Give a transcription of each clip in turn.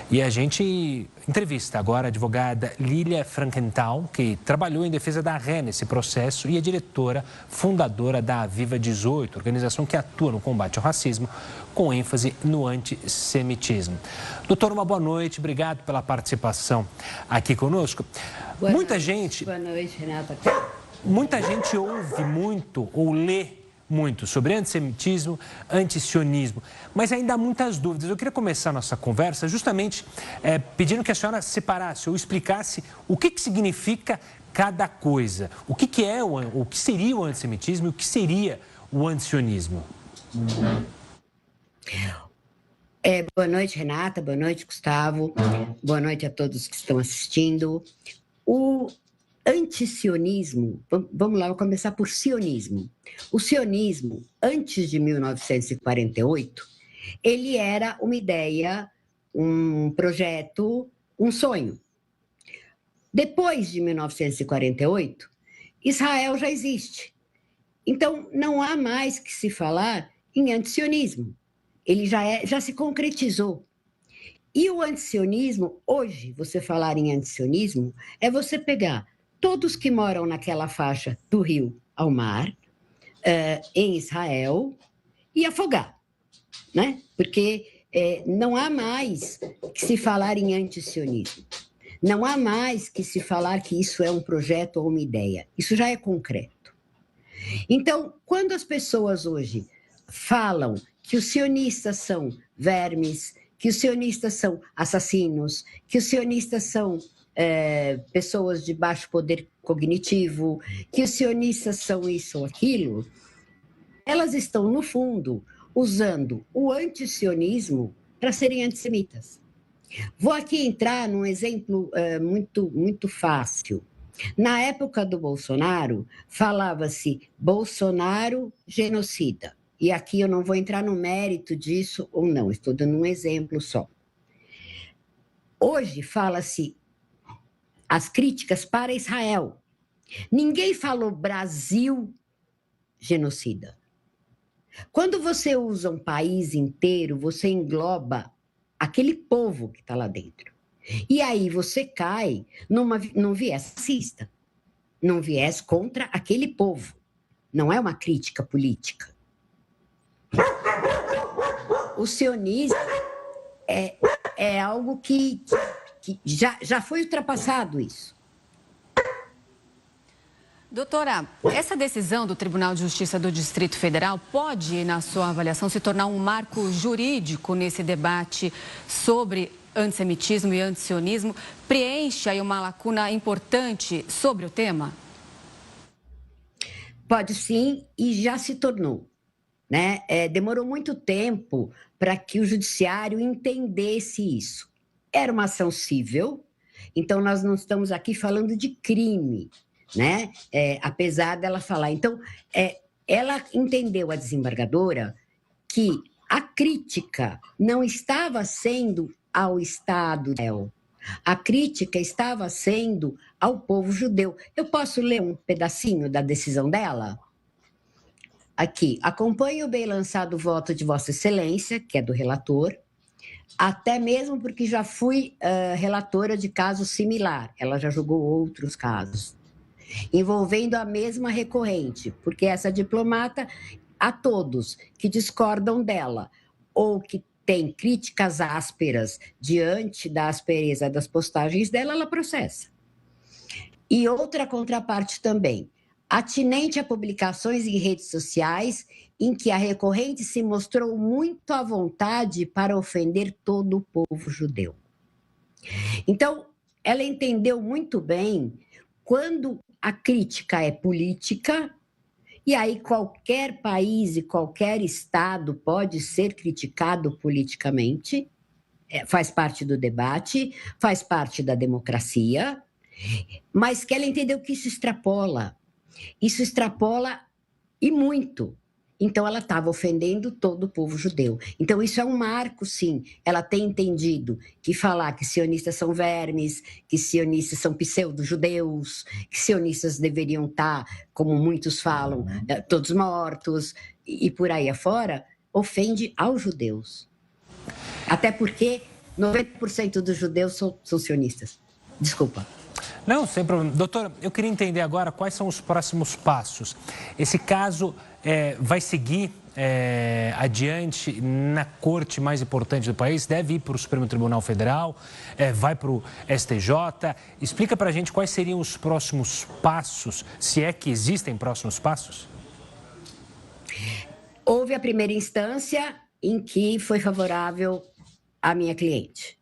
E a gente entrevista agora a advogada Lília Frankenthal, que trabalhou em defesa da Ré nesse processo e é diretora fundadora da Aviva 18, organização que atua no combate ao racismo, com ênfase no antissemitismo. Doutora, uma boa noite, obrigado pela participação aqui conosco. Boa noite, Renata. Muita gente ouve muito ou lê muito sobre antissemitismo, antisionismo, mas ainda há muitas dúvidas. Eu queria começar a nossa conversa justamente pedindo que a senhora separasse ou explicasse o que significa cada coisa. O que seria o antissemitismo e o que seria o antisionismo? Boa noite, Renata. Boa noite, Gustavo. Boa noite a todos que estão assistindo. O antisionismo, vamos lá, vou começar por sionismo. O sionismo, antes de 1948, ele era uma ideia, um projeto, um sonho. Depois de 1948, Israel já existe. Então, não há mais que se falar em antisionismo. Ele já se concretizou. E o antisionismo, hoje, você falar em antisionismo, é você pegar todos que moram naquela faixa do rio ao mar, em Israel, e afogar, né? Porque não há mais que se falar em antisionismo. Não há mais que se falar que isso é um projeto ou uma ideia. Isso já é concreto. Então, quando as pessoas hoje falam que os sionistas são vermes, que os sionistas são assassinos, que os sionistas são pessoas de baixo poder cognitivo, que os sionistas são isso ou aquilo, elas estão, no fundo, usando o antisionismo para serem antissemitas. Vou aqui entrar num exemplo muito fácil. Na época do Bolsonaro, falava-se Bolsonaro genocida. E aqui eu não vou entrar no mérito disso ou não, estou dando um exemplo só. Hoje fala-se as críticas para Israel. Ninguém falou Brasil genocida. Quando você usa um país inteiro, você engloba aquele povo que está lá dentro. E aí você cai num viés racista, num viés contra aquele povo. Não é uma crítica política. O sionismo é algo que já foi ultrapassado isso. Doutora, essa decisão do Tribunal de Justiça do Distrito Federal pode, na sua avaliação, se tornar um marco jurídico nesse debate sobre antissemitismo e antisionismo? Preenche aí uma lacuna importante sobre o tema? Pode sim, e já se tornou. Né? Demorou muito tempo para que o judiciário entendesse isso. Era uma ação civil, então nós não estamos aqui falando de crime, né? Apesar dela falar. Então, ela entendeu, a desembargadora, que a crítica não estava sendo ao Estado, a crítica estava sendo ao povo judeu. Eu posso ler um pedacinho da decisão dela? Aqui, acompanhe o bem lançado voto de Vossa Excelência, que é do relator, até mesmo porque já fui relatora de caso similar, ela já julgou outros casos, envolvendo a mesma recorrente, porque essa diplomata, a todos que discordam dela ou que têm críticas ásperas diante da aspereza das postagens dela, ela processa. E outra contraparte também, atinente a publicações em redes sociais em que a recorrente se mostrou muito à vontade para ofender todo o povo judeu. Então, ela entendeu muito bem quando a crítica é política, e aí qualquer país e qualquer estado pode ser criticado politicamente, faz parte do debate, faz parte da democracia, mas que ela entendeu que isso extrapola e muito. Então, ela estava ofendendo todo o povo judeu. Então, isso é um marco, sim. Ela tem entendido que falar que sionistas são vermes, que sionistas são pseudo-judeus, que sionistas deveriam estar, como muitos falam, todos mortos, e por aí afora, ofende aos judeus. Até porque 90% dos judeus são sionistas. Desculpa. Não, sem problema. Doutor, eu queria entender agora quais são os próximos passos. Esse caso vai seguir adiante na corte mais importante do país? Deve ir para o Supremo Tribunal Federal? Vai para o STJ? Explica para a gente quais seriam os próximos passos, se é que existem próximos passos? Houve a primeira instância em que foi favorável à minha cliente.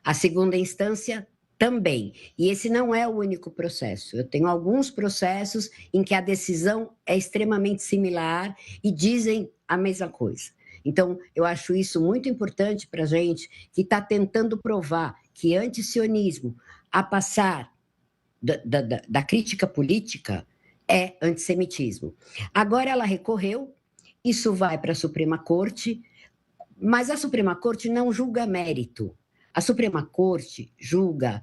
A segunda instância também. E esse não é o único processo. Eu tenho alguns processos em que a decisão é extremamente similar e dizem a mesma coisa. Então, eu acho isso muito importante para a gente que está tentando provar que antisionismo, a passar da crítica política, é antissemitismo. Agora ela recorreu, isso vai para a Suprema Corte, mas a Suprema Corte não julga mérito. A Suprema Corte julga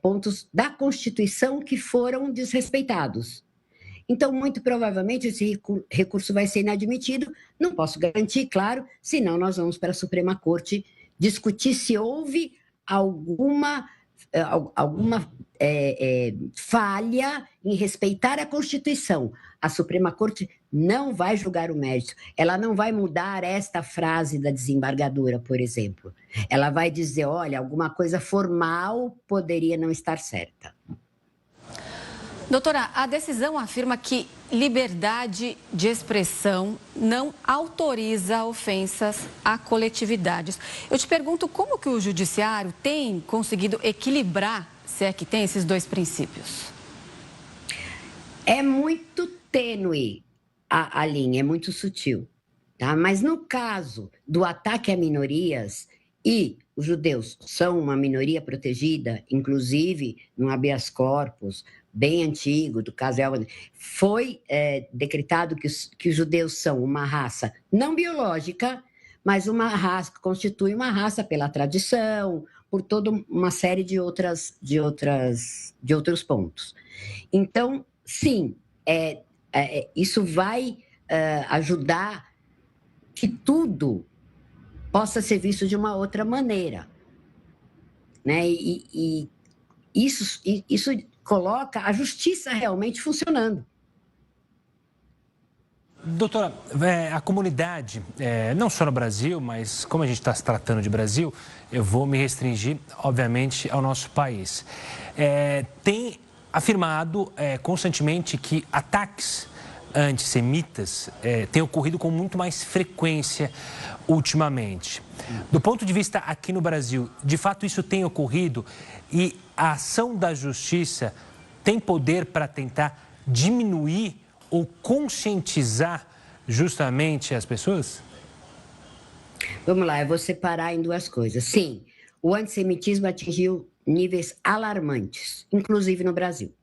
pontos da Constituição que foram desrespeitados. Então, muito provavelmente, esse recurso vai ser inadmitido. Não posso garantir, claro, senão nós vamos para a Suprema Corte discutir se houve alguma falha em respeitar a Constituição. A Suprema Corte não vai julgar o mérito. Ela não vai mudar esta frase da desembargadora, por exemplo. Ela vai dizer, olha, alguma coisa formal poderia não estar certa. Doutora, a decisão afirma que liberdade de expressão não autoriza ofensas a coletividades. Eu te pergunto como que o judiciário tem conseguido equilibrar, se é que tem, esses dois princípios? É muito tênue a linha, é muito sutil. Tá? Mas no caso do ataque a minorias, e os judeus são uma minoria protegida, inclusive no habeas corpus, bem antigo, do caso Elvan, foi decretado que os judeus são uma raça não biológica, mas uma raça que constitui uma raça pela tradição, por toda uma série de outros pontos. Então, sim, isso vai ajudar que tudo possa ser visto de uma outra maneira, né? E isso coloca a justiça realmente funcionando. Doutora, a comunidade, não só no Brasil, mas como a gente está se tratando de Brasil, eu vou me restringir, obviamente, ao nosso país. Tem afirmado constantemente que ataques antissemitas têm ocorrido com muito mais frequência ultimamente. Do ponto de vista aqui no Brasil, de fato isso tem ocorrido e a ação da justiça tem poder para tentar diminuir ou conscientizar justamente as pessoas? Vamos lá, eu vou separar em duas coisas. Sim, o antissemitismo atingiu níveis alarmantes, inclusive no Brasil.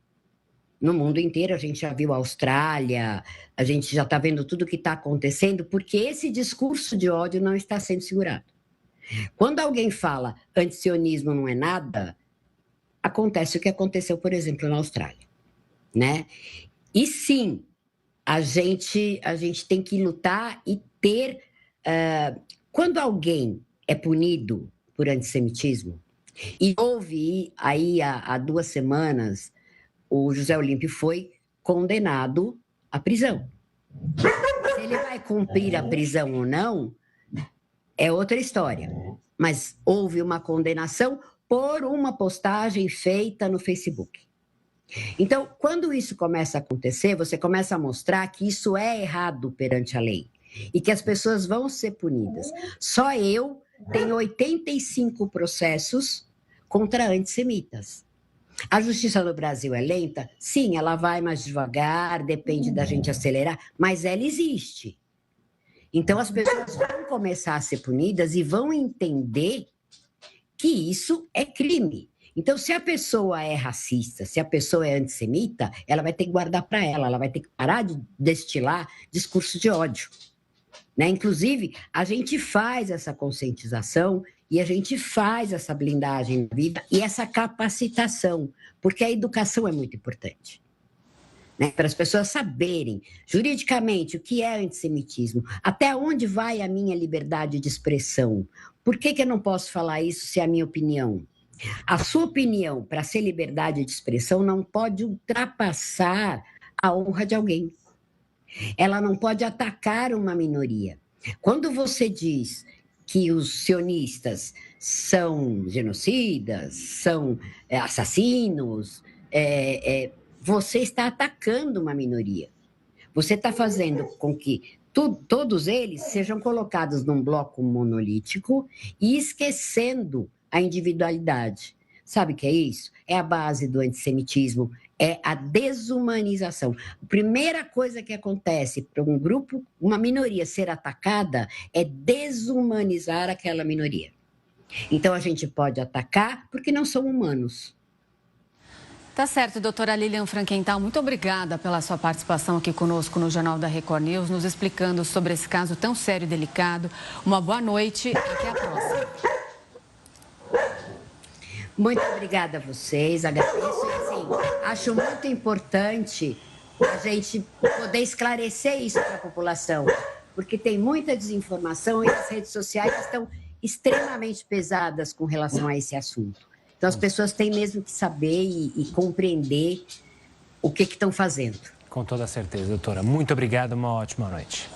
No mundo inteiro, a gente já viu a Austrália, a gente já está vendo tudo o que está acontecendo, porque esse discurso de ódio não está sendo segurado. Quando alguém fala antisionismo não é nada, acontece o que aconteceu, por exemplo, na Austrália, né? E sim, a gente tem que lutar e ter... quando alguém é punido por antissemitismo, e houve aí há 2 semanas, o José Olímpio foi condenado à prisão. Se ele vai cumprir a prisão ou não, é outra história. Mas houve uma condenação por uma postagem feita no Facebook. Então, quando isso começa a acontecer, você começa a mostrar que isso é errado perante a lei e que as pessoas vão ser punidas. Só eu tenho 85 processos contra antissemitas. A justiça no Brasil é lenta? Sim, ela vai mais devagar, depende da gente acelerar, mas ela existe. Então, as pessoas vão começar a ser punidas e vão entender que isso é crime. Então, se a pessoa é racista, se a pessoa é antissemita, ela vai ter que guardar para ela vai ter que parar de destilar discurso de ódio. Né? Inclusive, a gente faz essa conscientização e a gente faz essa blindagem na vida e essa capacitação, porque a educação é muito importante. Né? Para as pessoas saberem juridicamente o que é antissemitismo, até onde vai a minha liberdade de expressão, Por que eu não posso falar isso se é a minha opinião? A sua opinião, para ser liberdade de expressão, não pode ultrapassar a honra de alguém. Ela não pode atacar uma minoria. Quando você diz que os sionistas são genocidas, são assassinos, você está atacando uma minoria. Você está fazendo com que todos eles sejam colocados num bloco monolítico e esquecendo a individualidade. Sabe o que é isso? É a base do antissemitismo, é a desumanização. A primeira coisa que acontece para um grupo, uma minoria ser atacada, é desumanizar aquela minoria. Então a gente pode atacar porque não são humanos. Tá certo, doutora Lilian Frankenthal, muito obrigada pela sua participação aqui conosco no Jornal da Record News, nos explicando sobre esse caso tão sério e delicado. Uma boa noite e até a próxima. Muito obrigada a vocês, agradeço e assim, acho muito importante a gente poder esclarecer isso para a população, porque tem muita desinformação e as redes sociais estão extremamente pesadas com relação a esse assunto. Então, as pessoas têm mesmo que saber e compreender o que estão fazendo. Com toda certeza, doutora. Muito obrigado, uma ótima noite.